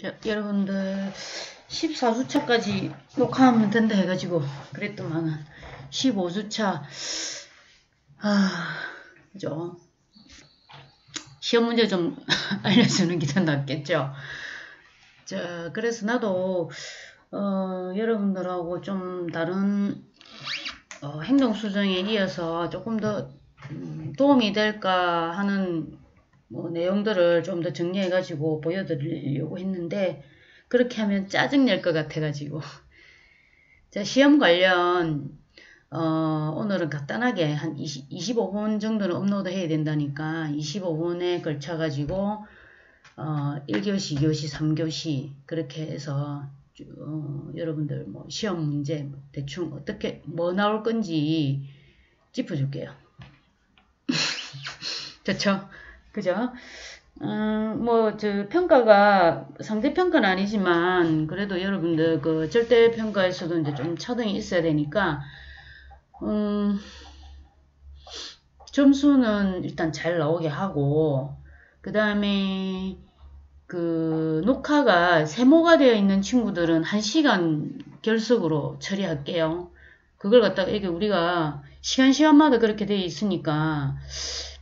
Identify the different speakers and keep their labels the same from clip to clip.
Speaker 1: 자, 여러분들 14주차까지 녹화하면 된다 해가지고 그랬더만은 15주차 그죠? 시험 문제 좀 알려주는 게 더 낫겠죠? 자, 그래서 나도 여러분들하고 좀 다른 행동 수정에 이어서 조금 더 도움이 될까 하는 내용들을 좀 더 정리해가지고 보여드리려고 했는데 그렇게 하면 짜증낼 것 같아가지고 자, 시험 관련 오늘은 간단하게 한 25분 정도는 업로드 해야 된다니까 25분에 걸쳐가지고 1교시, 2교시, 3교시 그렇게 해서 여러분들 뭐 시험 문제 대충 어떻게 뭐 나올 건지 짚어줄게요. 좋죠? 그죠? 평가가 상대평가는 아니지만, 그래도 여러분들 그 절대평가에서도 이제 좀 차등이 있어야 되니까, 점수는 일단 잘 나오게 하고, 그 다음에 그 녹화가 세모가 되어 있는 친구들은 1시간 결석으로 처리할게요. 그걸 갖다가 이게 우리가 시간마다 그렇게 되어 있으니까,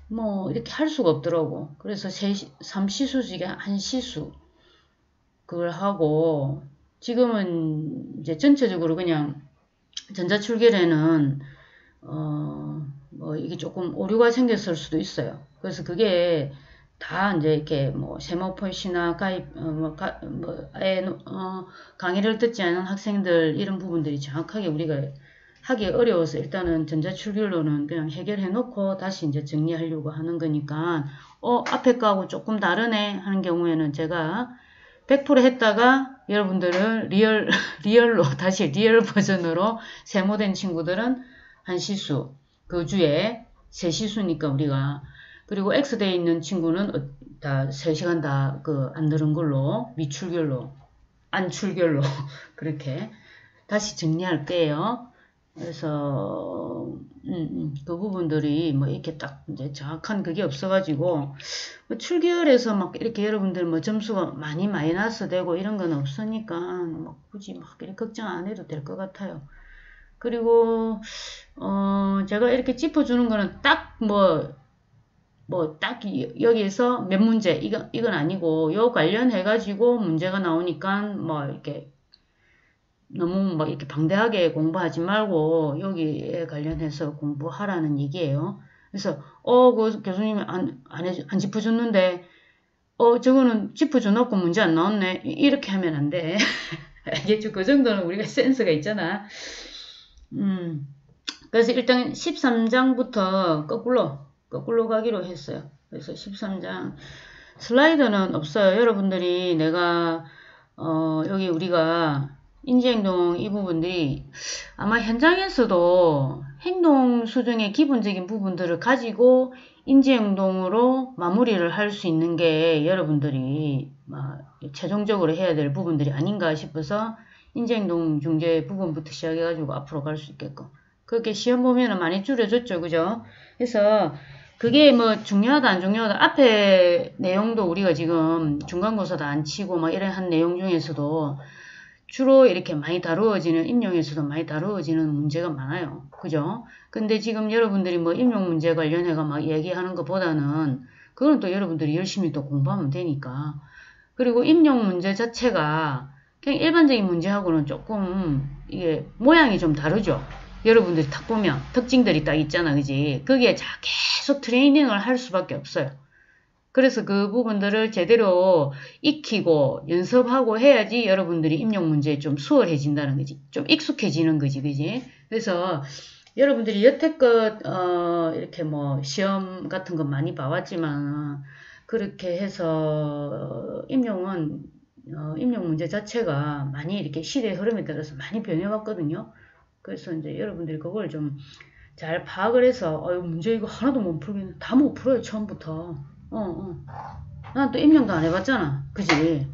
Speaker 1: 뭐 이렇게 할 수가 없더라고. 그래서 3시수직에 1시수 그걸 하고 지금은 이제 전체적으로 그냥 전자출결에는 뭐 이게 조금 오류가 생겼을 수도 있어요. 그래서 그게 다 이제 이렇게 뭐 세모포시나 가입 강의를 듣지 않은 학생들 이런 부분들이 정확하게 우리가 하기 어려워서 일단은 전자출결로는 그냥 해결해 놓고 다시 이제 정리하려고 하는 거니까 앞에 거하고 조금 다르네 하는 경우에는 제가 100% 했다가 여러분들은 리얼로 다시 리얼 버전으로 세모된 친구들은 1시수 그 주에 3시수니까 우리가 그리고 X되어 있는 친구는 다 3시간 다 안 들은 걸로 미출결로 안출결로 그렇게 다시 정리할 거예요. 그래서 그 부분들이 뭐 이렇게 딱 이제 정확한 그게 없어가지고 뭐 출결해서 막 이렇게 여러분들 뭐 점수가 많이 마이너스 되고 이런 건 없으니까 뭐 굳이 막 이렇게 걱정 안 해도 될 것 같아요. 그리고 제가 이렇게 짚어주는 거는 딱 딱 여기에서 몇 문제 이건 아니고 요 관련해가지고 문제가 나오니까 뭐 이렇게 너무 막 이렇게 방대하게 공부하지 말고 여기에 관련해서 공부하라는 얘기예요. 그래서 그 교수님이 안 짚어줬는데 저거는 짚어줘놓고 문제 안 나왔네 이렇게 하면 안 돼. 알겠죠? 그 정도는 우리가 센스가 있잖아. 그래서 일단 13장부터 거꾸로 가기로 했어요. 그래서 13장 슬라이드는 없어요. 여러분들이 내가 여기 우리가 인지행동 이 부분들이 아마 현장에서도 행동 수정의 기본적인 부분들을 가지고 인지행동으로 마무리를 할 수 있는 게 여러분들이 최종적으로 해야 될 부분들이 아닌가 싶어서 인지행동 중재 부분부터 시작해가지고 앞으로 갈 수 있게끔 그렇게 시험 보면은 많이 줄여줬죠. 그죠? 그래서 그게 뭐 중요하다 안 중요하다 앞에 내용도 우리가 지금 중간고사도 안 치고 막 이런 한 내용 중에서도 주로 이렇게 많이 다루어지는 임용에서도 많이 다루어지는 문제가 많아요. 그죠? 근데 지금 여러분들이 뭐 임용 문제 관련해가 막 얘기하는 것보다는 그건 또 여러분들이 열심히 또 공부하면 되니까. 그리고 임용 문제 자체가 그냥 일반적인 문제하고는 조금 이게 모양이 좀 다르죠. 여러분들이 딱 보면 특징들이 딱 있잖아. 그지? 거기에 계속 트레이닝을 할 수밖에 없어요. 그래서 그 부분들을 제대로 익히고 연습하고 해야지 여러분들이 임용 문제에 좀 수월해진다는 거지. 좀 익숙해지는 거지. 그지? 그래서 여러분들이 여태껏 이렇게 뭐 시험 같은 거 많이 봐왔지만 그렇게 해서 임용 문제 자체가 많이 이렇게 시대의 흐름에 따라서 많이 변해왔거든요. 그래서 이제 여러분들이 그걸 좀 잘 파악을 해서 문제 이거 하나도 못 풀겠네. 다 못 풀어요. 처음부터. 난 또 임명도 안 해봤잖아. 그지?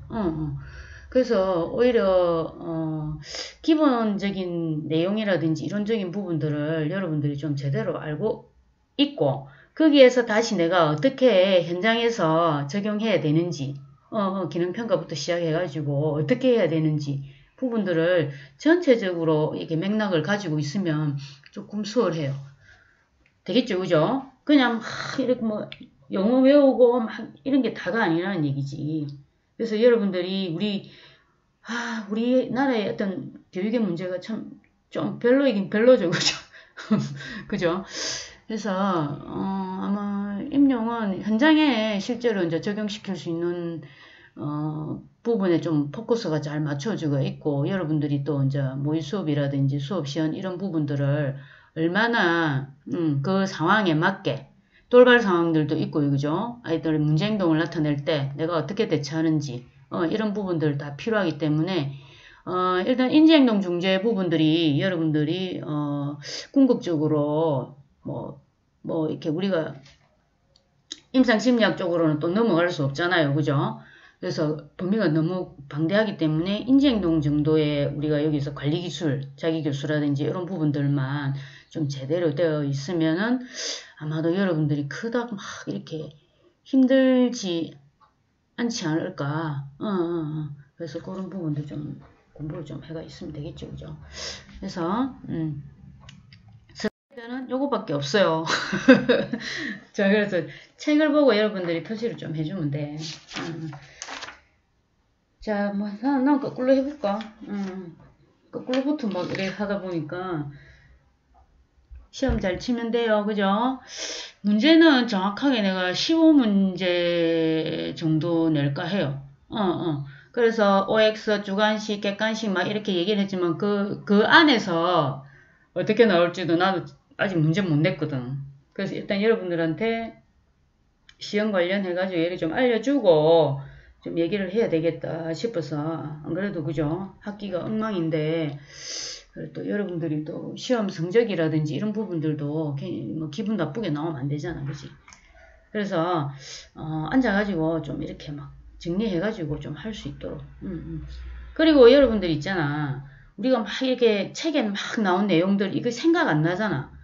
Speaker 1: 그래서 오히려 기본적인 내용이라든지 이론적인 부분들을 여러분들이 좀 제대로 알고 있고 거기에서 다시 내가 어떻게 현장에서 적용해야 되는지 기능평가부터 시작해가지고 어떻게 해야 되는지 부분들을 전체적으로 이렇게 맥락을 가지고 있으면 조금 수월해요. 되겠죠, 그죠? 그냥 막 이렇게 뭐 영어 외우고 막 이런 게 다가 아니라는 얘기지. 그래서 여러분들이 우리나라의 어떤 교육의 문제가 참 좀 별로이긴 별로죠, 그죠? 그죠? 그래서 아마 임용은 현장에 실제로 이제 적용시킬 수 있는 부분에 좀 포커스가 잘 맞춰지고 있고 여러분들이 또 이제 모의 수업이라든지 수업 시연 이런 부분들을 얼마나 그 상황에 맞게 돌발 상황들도 있고 그죠? 아이들의 문제 행동을 나타낼 때 내가 어떻게 대처하는지 이런 부분들 다 필요하기 때문에 일단 인지행동 중재 부분들이 여러분들이 궁극적으로 이렇게 우리가 임상심리학 쪽으로는 또 넘어갈 수 없잖아요. 그죠? 그래서 범위가 너무 방대하기 때문에 인지행동 정도의 우리가 여기서 관리기술, 자기교수라든지 이런 부분들만 좀 제대로 되어 있으면은 아마도 여러분들이 그닥 막 이렇게 힘들지 않지 않을까. 그래서 그런 부분도 좀 공부를 좀 해가 있으면 되겠죠. 그죠? 그래서, 는 요거밖에 없어요. 자, 그래서 책을 보고 여러분들이 표시를 좀 해주면 돼. 자, 뭐, 난 거꾸로 해볼까? 거꾸로부터 막 이렇게 하다 보니까 시험 잘 치면 돼요. 그죠? 문제는 정확하게 내가 15문제 정도 낼까 해요. 그래서 OX, 주관식, 객관식 막 이렇게 얘기를 했지만 그 안에서 어떻게 나올지도 나도 아직 문제 못 냈거든. 그래서 일단 여러분들한테 시험 관련해가지고 얘를 좀 알려주고 좀 얘기를 해야 되겠다 싶어서 안 그래도 그죠? 학기가 엉망인데 또 여러분들이 또 시험 성적이라든지 이런 부분들도 뭐 기분 나쁘게 나오면 안 되잖아. 그지? 그래서 앉아가지고 좀 이렇게 막 정리해가지고 좀 할 수 있도록 그리고 여러분들 있잖아. 우리가 막 이렇게 책에 막 나온 내용들 이거 생각 안 나잖아.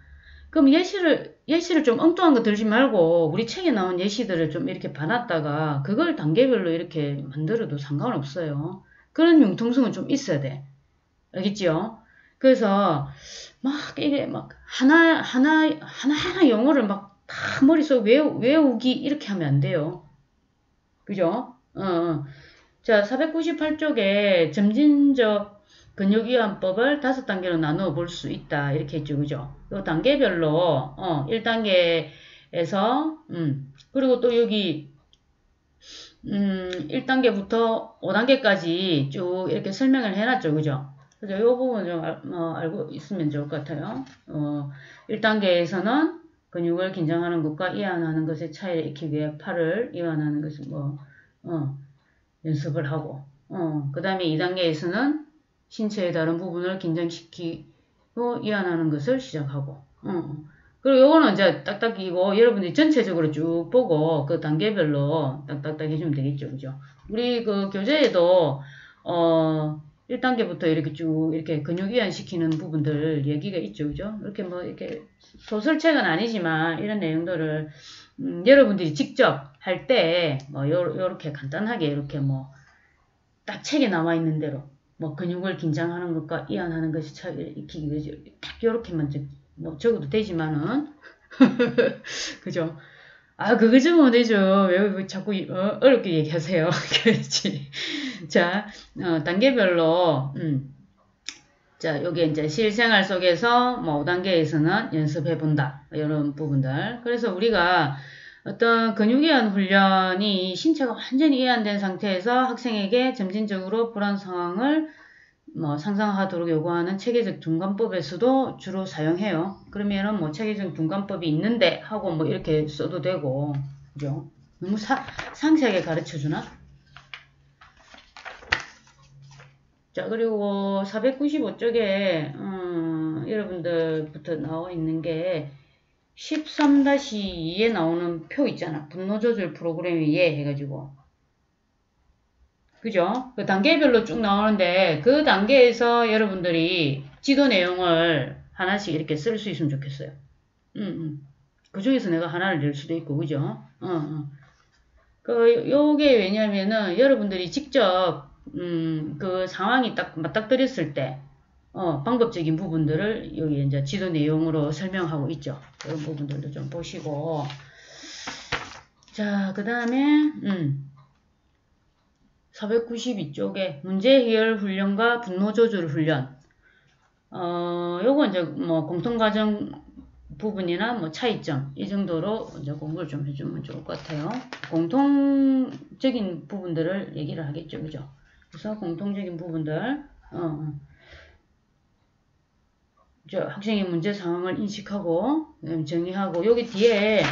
Speaker 1: 그럼 예시를 좀 엉뚱한 거 들지 말고 우리 책에 나온 예시들을 좀 이렇게 봐놨다가 그걸 단계별로 이렇게 만들어도 상관없어요. 그런 융통성은 좀 있어야 돼. 알겠지요? 그래서 막 이게 막 하나하나 영어를 막 다 머릿속 외우기 이렇게 하면 안 돼요. 그죠? 자, 498쪽에 점진적 근육이완법을 5단계로 나누어 볼 수 있다. 이렇게 했죠. 그죠? 요 단계별로, 1단계에서, 그리고 또 여기, 1단계부터 5단계까지 쭉 이렇게 설명을 해놨죠. 그죠? 그래서 이 부분 좀 알고 있으면 좋을 것 같아요. 1단계에서는 근육을 긴장하는 것과 이완하는 것의 차이를 익히기 위해 팔을 이완하는 것을 연습을 하고, 그 다음에 2단계에서는 신체의 다른 부분을 긴장시키고 이완하는 것을 시작하고, 그리고 요거는 이제 딱딱 이고 여러분들이 전체적으로 쭉 보고 그 단계별로 딱딱딱 해주면 되겠죠. 그죠? 우리 그 교재에도, 1단계부터 이렇게 쭉 이렇게 근육 이완시키는 부분들 얘기가 있죠. 그죠? 이렇게 뭐 이렇게 소설책은 아니지만 이런 내용들을 여러분들이 직접 할 때 뭐 요렇게 간단하게 이렇게 뭐 딱 책에 나와 있는 대로 뭐 근육을 긴장하는 것과 이완하는 것이 차이를 익히기 위해서 딱 요렇게만 뭐 적어도 되지만은 그죠? 아, 그거 좀 못해줘. 왜 자꾸 어렵게 얘기하세요. 그렇지. 자, 단계별로, 자, 요게 이제 실생활 속에서 뭐 5단계에서는 연습해본다. 이런 부분들. 그래서 우리가 어떤 근육이완 훈련이 신체가 완전히 이완된 상태에서 학생에게 점진적으로 불안 상황을 뭐 상상하도록 요구하는 체계적 둔관법에서도 주로 사용해요. 그러면은 뭐 체계적 둔관법이 있는데 하고 뭐 이렇게 써도 되고, 그죠? 너무 상세하게 가르쳐 주나? 자, 그리고 495쪽에 여러분들부터 나와 있는 게 13-2에 나오는 표 있잖아. 분노 조절 프로그램 위에 해가지고. 그죠? 그 단계별로 쭉 나오는데 그 단계에서 여러분들이 지도 내용을 하나씩 이렇게 쓸 수 있으면 좋겠어요. 그 중에서 내가 하나를 낼 수도 있고, 그죠? 요게 왜냐면은 여러분들이 직접 그 상황이 딱 맞닥뜨렸을 때 방법적인 부분들을 여기 이제 지도 내용으로 설명하고 있죠. 그런 부분들도 좀 보시고. 자, 그 다음에 492쪽에 문제 해결 훈련과 분노 조절 훈련. 요거 이제 뭐 공통과정 부분이나 뭐 차이점 이 정도로 이제 공부를 좀 해주면 좋을 것 같아요. 공통적인 부분들을 얘기를 하겠죠, 그죠? 그래서 공통적인 부분들, 학생의 문제 상황을 인식하고 정의하고 여기 뒤에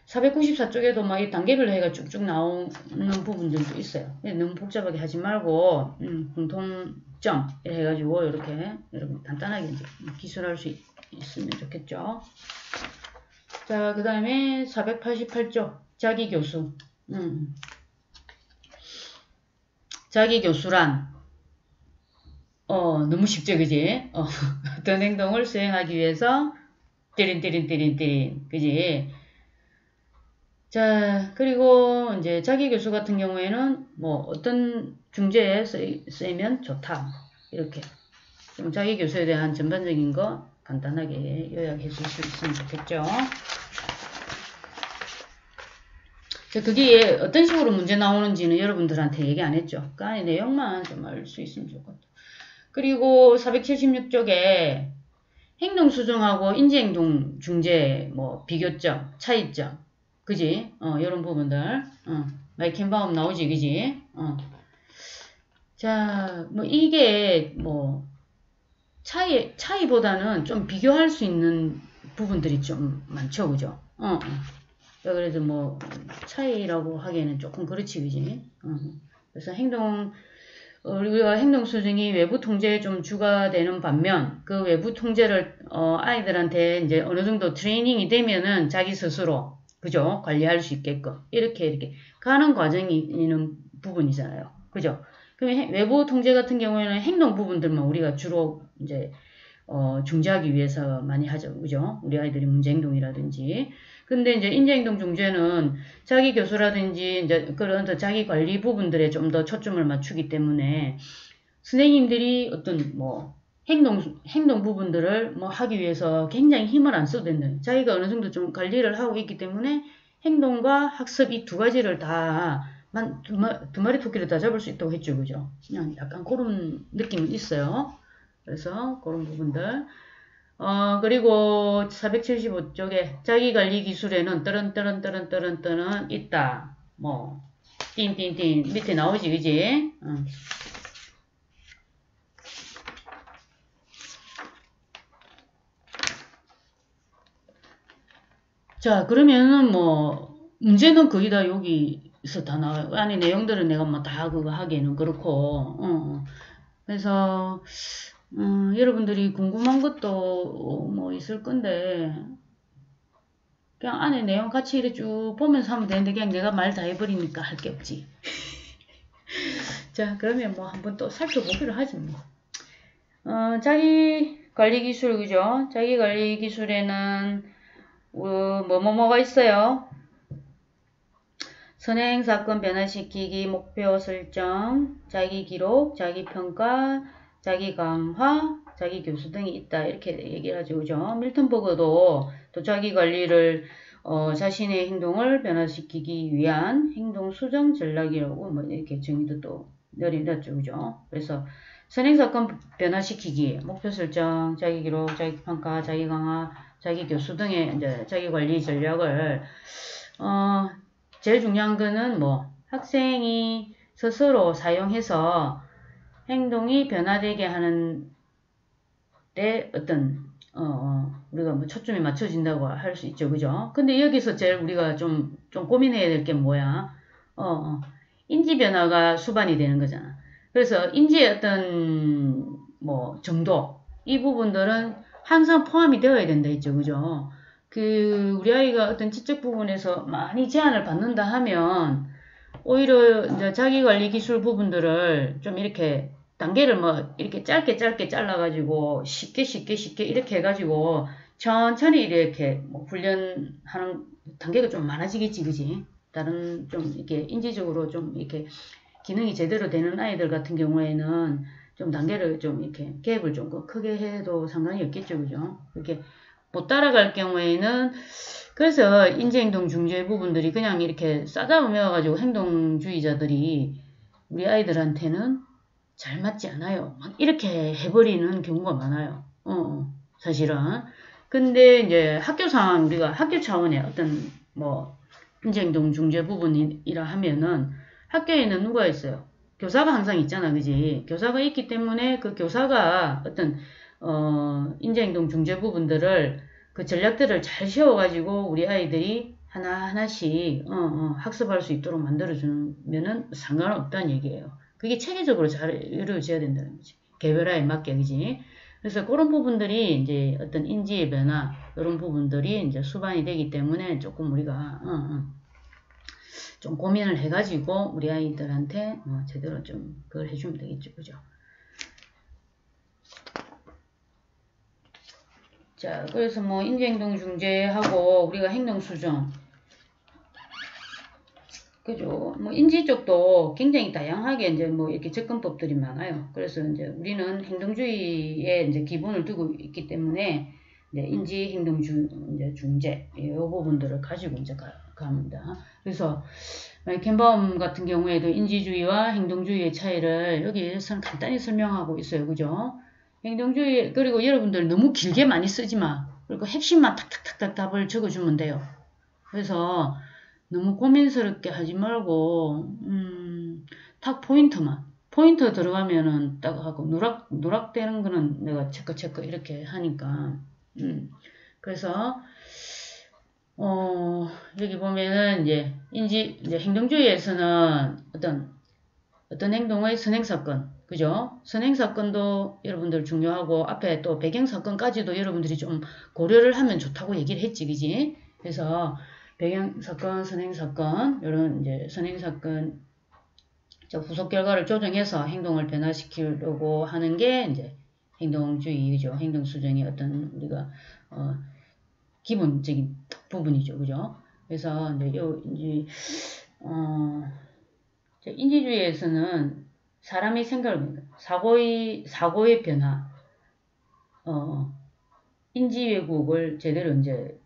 Speaker 1: 494쪽에도 막 이 단계별로 해가 쭉쭉 나오는 부분들도 있어요. 너무 복잡하게 하지 말고 공통점 해가지고 이렇게 여러분 간단하게 이제 기술할 수 있으면 좋겠죠. 자, 그 다음에 488쪽 자기 교수. 자기 교수란 너무 쉽죠, 그지? 어떤 행동을 수행하기 위해서 띠린 그지? 자, 그리고 이제 자기 교수 같은 경우에는 뭐 어떤 중재에 쓰이면 좋다. 이렇게 좀 자기 교수에 대한 전반적인 거 간단하게 요약해 줄 수 있으면 좋겠죠. 자, 그게 어떤 식으로 문제 나오는지는 여러분들한테 얘기 안 했죠. 그 안에 내용만 좀 알 수 있으면 좋을 것 같아요. 그리고 476쪽에 행동 수정하고 인지행동 중재 뭐 비교점, 차이점 그지? 이런 부분들. 마이켄바움 나오지, 그지? 자, 뭐, 이게, 뭐, 차이보다는 좀 비교할 수 있는 부분들이 좀 많죠, 그죠? 그래서 뭐, 차이라고 하기에는 조금 그렇지, 그지? 그래서 우리가 행동 수정이 외부 통제에 좀 주가 되는 반면, 그 외부 통제를, 아이들한테 이제 어느 정도 트레이닝이 되면은 자기 스스로 그죠? 관리할 수 있게끔. 이렇게 가는 과정이 있는 부분이잖아요. 그죠? 그럼 외부 통제 같은 경우에는 행동 부분들만 우리가 주로 이제, 중재하기 위해서 많이 하죠. 그죠? 우리 아이들이 문제행동이라든지. 근데 이제 인지행동 중재는 자기 교수라든지 이제 그런 자기 관리 부분들에 좀 더 초점을 맞추기 때문에 선생님들이 어떤 뭐, 행동 부분들을 뭐 하기 위해서 굉장히 힘을 안 써도 된다. 자기가 어느 정도 좀 관리를 하고 있기 때문에 행동과 학습 이 두 가지를 다, 두 마리 토끼를 다 잡을 수 있다고 했죠. 그죠? 그냥 약간 그런 느낌은 있어요. 그래서 그런 부분들. 그리고 475쪽에 자기관리 기술에는 떠런 있다. 뭐, 띵띵띵 밑에 나오지, 그지? 자, 그러면은 뭐, 문제는 거의 다 여기서 다 나와요. 안에 내용들은 내가 뭐 다 그거 하기에는 그렇고, 그래서, 여러분들이 궁금한 것도 뭐 있을 건데, 그냥 안에 내용 같이 이렇게 쭉 보면서 하면 되는데, 그냥 내가 말 다 해버리니까 할 게 없지. 자, 그러면 뭐 한번 또 살펴보기로 하지 뭐. 자기 관리 기술, 그죠? 자기 관리 기술에는, 뭐가 있어요? 선행 사건 변화시키기, 목표 설정, 자기 기록, 자기 평가, 자기 강화, 자기 교수 등이 있다. 이렇게 얘기를 하죠. 그죠? 밀턴버그도 또 자기 관리를, 자신의 행동을 변화시키기 위한 행동 수정 전략이라고 뭐 이렇게 정의도 또 내려놨죠. 그죠? 그래서 선행 사건 변화시키기, 목표 설정, 자기 기록, 자기 평가, 자기 강화, 자기 교수 등의 이제 자기 관리 전략을, 제일 중요한 거는 뭐, 학생이 스스로 사용해서 행동이 변화되게 하는 데 어떤, 우리가 뭐 초점이 맞춰진다고 할 수 있죠. 그죠? 근데 여기서 제일 우리가 좀 고민해야 될 게 뭐야? 인지 변화가 수반이 되는 거잖아. 그래서 인지의 어떤, 뭐, 정도, 이 부분들은 항상 포함이 되어야 된다 했죠. 그죠? 우리 아이가 어떤 지적 부분에서 많이 제한을 받는다 하면, 오히려 이제 자기 관리 기술 부분들을 좀 이렇게 단계를 뭐 이렇게 짧게 잘라가지고 쉽게 이렇게 해가지고 천천히 이렇게 뭐 훈련하는 단계가 좀 많아지겠지, 그지? 다른 좀 이렇게 인지적으로 좀 이렇게 기능이 제대로 되는 아이들 같은 경우에는 좀 단계를 좀 이렇게 갭을 좀 크게 해도 상관이 없겠죠. 그죠? 이렇게 못 따라갈 경우에는 그래서 인지행동 중재 부분들이 그냥 이렇게 싸잡으며가지고 행동주의자들이 우리 아이들한테는 잘 맞지 않아요. 막 이렇게 해버리는 경우가 많아요. 사실은. 근데 이제 학교 상황, 우리가 학교 차원의 어떤 뭐 인지행동 중재 부분이라 하면은 학교에는 누가 있어요? 교사가 항상 있잖아, 그지? 교사가 있기 때문에 그 교사가 어떤 인지행동 중재 부분들을 그 전략들을 잘 세워가지고 우리 아이들이 하나하나씩 학습할 수 있도록 만들어주면은 상관없다는 얘기예요. 그게 체계적으로 잘 이루어져야 된다는 거지. 개별화에 맞게, 그지? 그래서 그런 부분들이 이제 어떤 인지의 변화, 이런 부분들이 이제 수반이 되기 때문에 조금 우리가, 좀 고민을 해가지고 우리 아이들한테 제대로 좀 그걸 해주면 되겠죠. 그죠? 자, 그래서 뭐 인지행동 중재하고 우리가 행동수정, 그죠? 뭐 인지 쪽도 굉장히 다양하게 이제 뭐 이렇게 접근법들이 많아요. 그래서 이제 우리는 행동주의에 이제 기본을 두고 있기 때문에 이제 인지 행동주 이제 중재 이 부분들을 가지고 이제 갑니다. 그래서 캔바움 같은 경우에도 인지주의와 행동주의의 차이를 여기에서는 간단히 설명하고 있어요. 그죠? 행동주의, 그리고 여러분들 너무 길게 많이 쓰지 마. 그리고 핵심만 탁탁탁탁 답을 적어주면 돼요. 그래서 너무 고민스럽게 하지 말고, 탁 포인트만. 포인트 들어가면은 딱 하고, 누락되는 거는 내가 체크 이렇게 하니까. 그래서, 여기 보면은 이제 행동주의에서는 어떤 행동의 선행사건, 그죠? 선행사건도 여러분들 중요하고, 앞에 또 배경사건까지도 여러분들이 좀 고려를 하면 좋다고 얘기를 했지, 그지? 그래서, 배경사건, 선행사건, 이런 이제 선행사건, 후속 결과를 조정해서 행동을 변화시키려고 하는 게 이제 행동주의죠. 행동수정의 어떤 우리가, 기본적인 부분이죠. 그죠? 그래서 이제 인지주의에서는 사람의 생각을, 사고의 변화, 인지 왜곡을 제대로 이제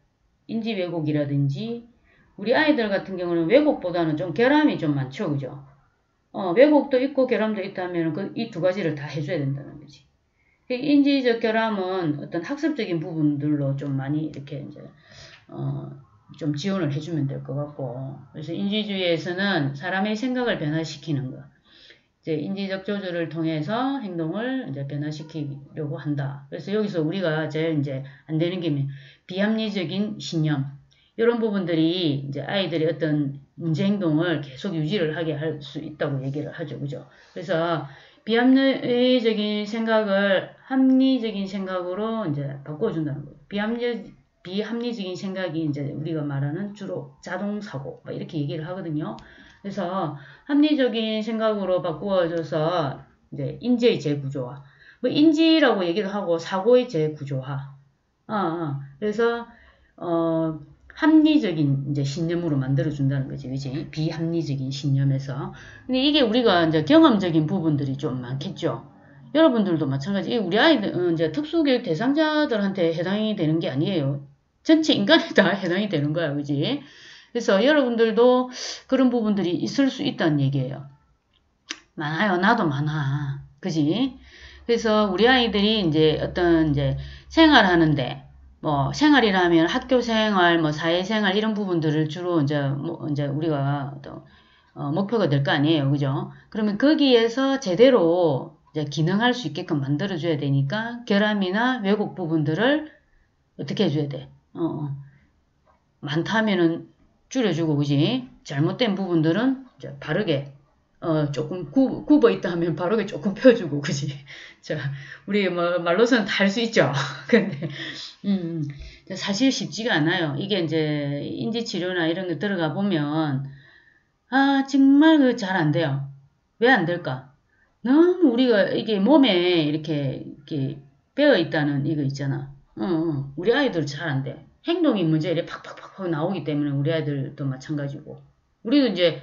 Speaker 1: 인지 왜곡이라든지 우리 아이들 같은 경우는 왜곡보다는 좀 결함이 좀 많죠. 그죠? 왜곡도 있고 결함도 있다면 이 두 가지를 다 해줘야 된다는 거지. 인지적 결함은 어떤 학습적인 부분들로 좀 많이 이렇게 이제 좀 지원을 해주면 될 것 같고, 그래서 인지주의에서는 사람의 생각을 변화시키는 거, 이제 인지적 조절을 통해서 행동을 이제 변화시키려고 한다. 그래서 여기서 우리가 제일 이제 안 되는 게 비합리적인 신념, 이런 부분들이 이제 아이들이 어떤 문제 행동을 계속 유지를 하게 할 수 있다고 얘기를 하죠. 그죠? 그래서 비합리적인 생각을 합리적인 생각으로 이제 바꿔준다는 거예요. 비합리적인 생각이 이제 우리가 말하는 주로 자동사고, 이렇게 얘기를 하거든요. 그래서 합리적인 생각으로 바꾸어져서 이제 인지의 재구조화, 인지라고 얘기도 하고 사고의 재구조화. 그래서 합리적인 이제 신념으로 만들어준다는 거지, 그지? 비합리적인 신념에서. 근데 이게 우리가 이제 경험적인 부분들이 좀 많겠죠. 여러분들도 마찬가지. 우리 아이들, 이제 특수교육 대상자들한테 해당이 되는 게 아니에요. 전체 인간에 다 해당이 되는 거야, 그지? 그래서 여러분들도 그런 부분들이 있을 수 있다는 얘기예요. 많아요. 나도 많아. 그지? 그래서 우리 아이들이 이제 어떤 이제 생활하는데, 뭐 생활이라면 학교 생활, 뭐 사회생활 이런 부분들을 주로 이제 우리가 또 목표가 될 거 아니에요, 그죠? 그러면 거기에서 제대로 이제 기능할 수 있게끔 만들어줘야 되니까 결함이나 왜곡 부분들을 어떻게 해줘야 돼? 많다면은 줄여주고, 그지? 잘못된 부분들은 이제 바르게 조금 굽어 있다 하면 바르게 조금 펴주고, 그지? 자, 우리 뭐 말로서는 다 할 수 있죠. 근데 사실 쉽지가 않아요. 이게 이제 인지치료나 이런 거 들어가 보면 정말 잘 안 돼요. 왜 안 될까? 너무 우리가 이게 몸에 이렇게 배어 있다는 이거 있잖아. 우리 아이들 잘 안 돼. 행동이 문제 이렇게 팍팍팍 나오기 때문에 우리 아이들도 마찬가지고. 우리도 이제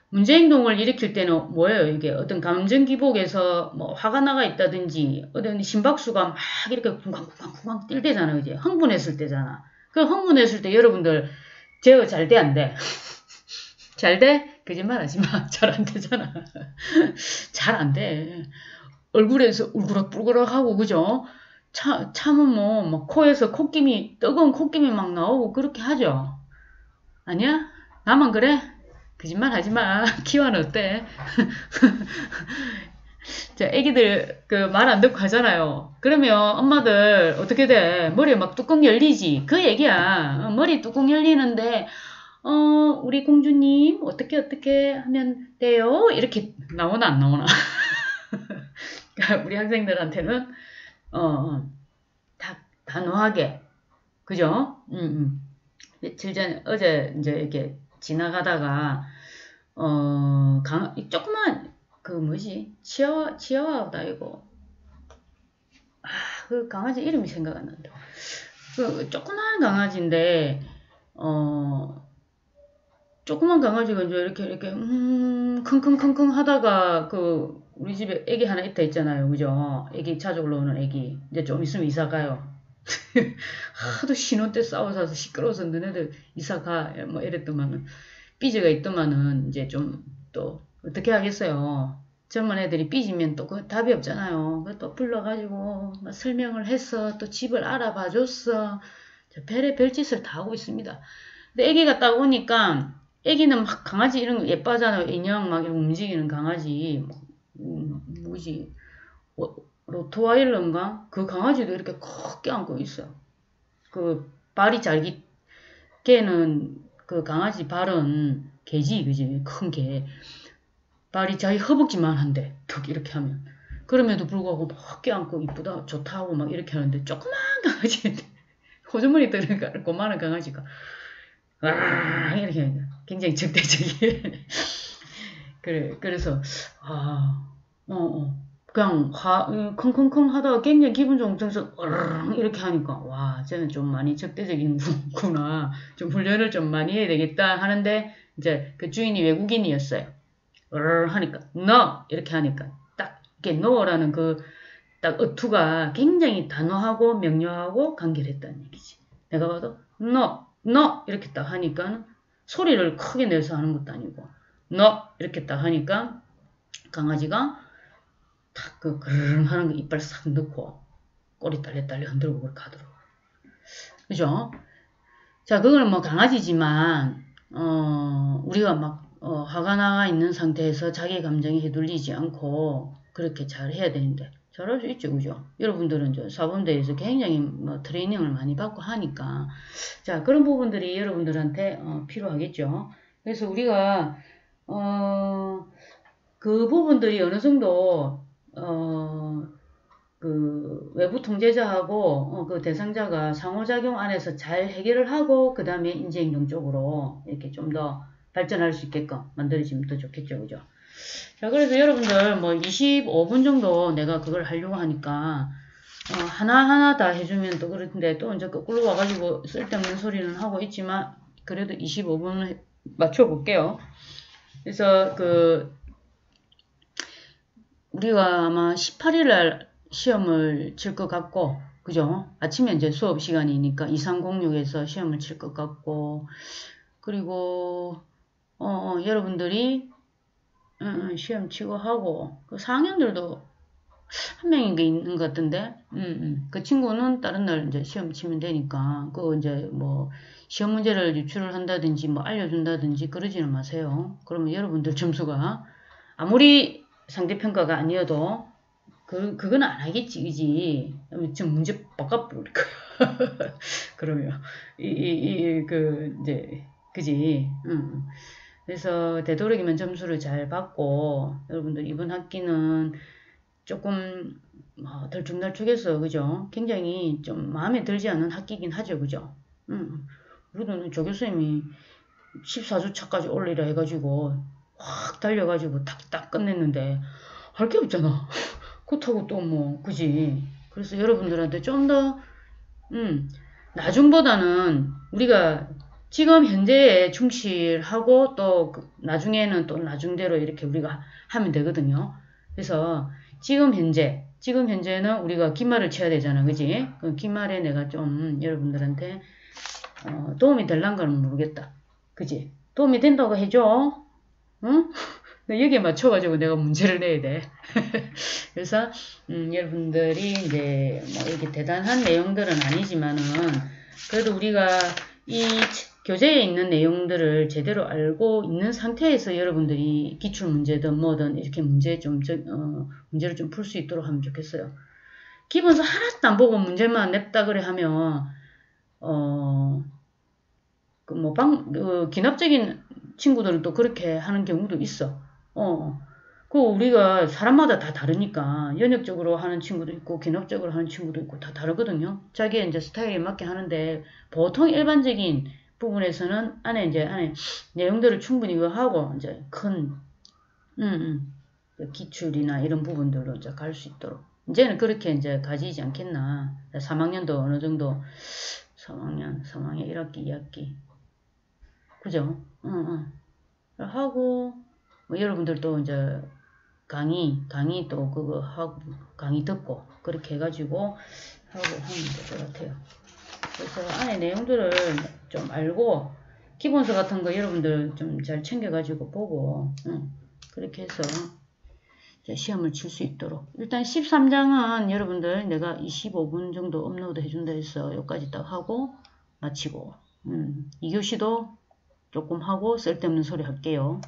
Speaker 1: 문제행동을 일으킬 때는 뭐예요? 이게 어떤 감정 기복에서 뭐 화가 나가 있다든지 어떤 심박수가 막 이렇게 쿵쾅쿵쾅쿵쾅 뛸 때잖아. 이제 흥분했을 때잖아. 그 흥분했을 때 여러분들 제어 잘 돼, 안 돼? 잘 돼? 거짓말 하지 마. 잘 안 되잖아. 잘 안 돼. 얼굴에서 울그락불그락하고 그죠? 참으면 뭐 코에서 콧김이 뜨거운 콧김이 막 나오고 그렇게 하죠. 아니야? 나만 그래? 거짓말 하지 마. 키와는 어때? 자, 애기들 그 말 안 듣고 하잖아요. 그러면 엄마들 어떻게 돼? 머리에 막 뚜껑 열리지. 그 얘기야. 머리 뚜껑 열리는데 우리 공주님 어떻게 하면 돼요? 이렇게 나오나 안 나오나? 우리 학생들한테는 단호하게 그죠? 며칠 전 어제 이제 이렇게 지나가다가 조그만 그 뭐지 치아와다 이거 그 강아지 이름이 생각 안 난다. 그 조그만 강아지인데 조그만 강아지가 이제 이렇게 킁킁킁킁 하다가 그 우리 집에 애기 하나 있다 있잖아요, 그죠? 애기 자주 올라오는 애기 이제 좀 있으면 이사 가요. 하도 신혼 때 싸워서 시끄러워서 너네들 이사 가 뭐 이랬더만은 삐져가 있더만은 이제 좀 또 어떻게 하겠어요. 젊은 애들이 삐지면 또 그 답이 없잖아요. 또 불러가지고 막 설명을 해서 또 집을 알아봐 줬어. 별짓을 다 하고 있습니다. 근데 애기가 딱 오니까 애기는 막 강아지 이런 거 예뻐하잖아요. 인형 막 이런 움직이는 강아지 뭐지 로트와일러인가? 그 강아지도 이렇게 콕 껴안고 있어요. 그 발이 잘기 걔는 그 강아지 발은 개지 그지 큰 개. 발이 자기 허벅지만 한데 툭 이렇게 하면 그럼에도 불구하고 막 껴안고 이쁘다 좋다 하고 막 이렇게 하는데 조그만 강아지인데 호주머니 들어가 고마운 강아지가 와 이렇게 굉장히 적대적이에요. 그래서 그냥 컹컹컹 하다가 굉장히 기분 좋으면서 이렇게 하니까 와 쟤는 좀 많이 적대적이구나 좀 훈련을 좀 많이 해야 되겠다 하는데 이제 그 주인이 외국인이었어요. 하니까 no 이렇게 하니까 딱 이렇게 no라는 그 딱 어투가 굉장히 단호하고 명료하고 간결했다는 얘기지. 내가 봐도 no 이렇게 딱 하니까 소리를 크게 내서 하는 것도 아니고 no 이렇게 딱 하니까 강아지가 탁 그 그르릉 하는 거 이빨 싹 넣고 꼬리 딸려 흔들고 그렇게 하더라고. 그죠? 자, 그거는 뭐 강아지지만 우리가 막 화가 나가 있는 상태에서 자기 감정에 휘둘리지 않고 그렇게 잘 해야 되는데 잘할 수 있죠, 그죠? 여러분들은 저 사범대에서 굉장히 뭐 트레이닝을 많이 받고 하니까 자 그런 부분들이 여러분들한테 필요하겠죠. 그래서 우리가 그 부분들이 어느 정도 그 외부 통제자하고 그 대상자가 상호작용 안에서 잘 해결을 하고 그 다음에 인지행동 쪽으로 이렇게 좀 더 발전할 수 있게끔 만들어지면 더 좋겠죠, 그죠? 자, 그래서 여러분들 뭐 25분 정도 내가 그걸 하려고 하니까 하나하나 다 해주면 또 그렇던데 또 이제 거꾸로 와가지고 쓸데없는 소리는 하고 있지만 그래도 25분을 맞춰볼게요. 그래서 우리가 아마 18일날 시험을 칠 것 같고 그죠? 아침에 이제 수업 시간이니까 2306에서 시험을 칠 것 같고 그리고 여러분들이 시험 치고 하고 그 4학년들도 한 명인가 있는 것 같은데 그 친구는 다른 날 이제 시험 치면 되니까 그 이제 뭐 시험 문제를 유출을 한다든지 뭐 알려준다든지 그러지는 마세요. 그러면 여러분들 점수가 아무리 상대평가가 아니어도 그건 안 하겠지, 그지? 지금 문제 바꿔버릴 거야. 그러면 이제 그지? 그래서 되도록이면 점수를 잘 받고 여러분들 이번 학기는 조금 덜쭉날쭉해서 그죠? 굉장히 좀 마음에 들지 않는 학기긴 하죠, 그죠? 우리도 조 교수님이 14주차까지 올리라 해가지고 확 달려가지고 딱 끝냈는데 할 게 없잖아. 그렇다고 또 뭐 그지? 그래서 여러분들한테 좀 더 나중보다는 우리가 지금 현재에 충실하고 또 나중에는 또 나중대로 이렇게 우리가 하면 되거든요. 그래서 지금 현재는 우리가 기말을 쳐야 되잖아. 그지? 그 기말에 내가 좀 여러분들한테 도움이 될란가는 모르겠다. 그지? 도움이 된다고 해줘. 응? 여기에 맞춰가지고 내가 문제를 내야 돼. 그래서 여러분들이 이제 뭐 이게 대단한 내용들은 아니지만은 그래도 우리가 이 교재에 있는 내용들을 제대로 알고 있는 상태에서 여러분들이 기출 문제든 뭐든 이렇게 문제를 좀 풀 수 있도록 하면 좋겠어요. 기본서 하나도 안 보고 문제만 냅다 그래 하면 기납적인 친구들은 또 그렇게 하는 경우도 있어. 우리가 사람마다 다 다르니까 연역적으로 하는 친구도 있고 기납적으로 하는 친구도 있고 다 다르거든요. 자기의 이제 스타일에 맞게 하는데 보통 일반적인 부분에서는 안에 내용들을 충분히 하고 이제 큰 기출이나 이런 부분들로 이제 갈 수 있도록 이제는 그렇게 이제 가지지 않겠나. 3학년도 어느 정도 3학년 1학기 2학기 그죠? 하고 뭐 여러분들도 이제 강의 또 그거 하고 강의 듣고 그렇게 해가지고 하고 하면 될 것 같아요. 그래서 안에 내용들을 좀 알고 기본서 같은 거 여러분들 좀 잘 챙겨가지고 보고 그렇게 해서 시험을 칠 수 있도록 일단 13장은 여러분들 내가 25분 정도 업로드 해준다 해서 여기까지 딱 하고 마치고 2교시도 조금 하고 쓸데없는 소리 할게요.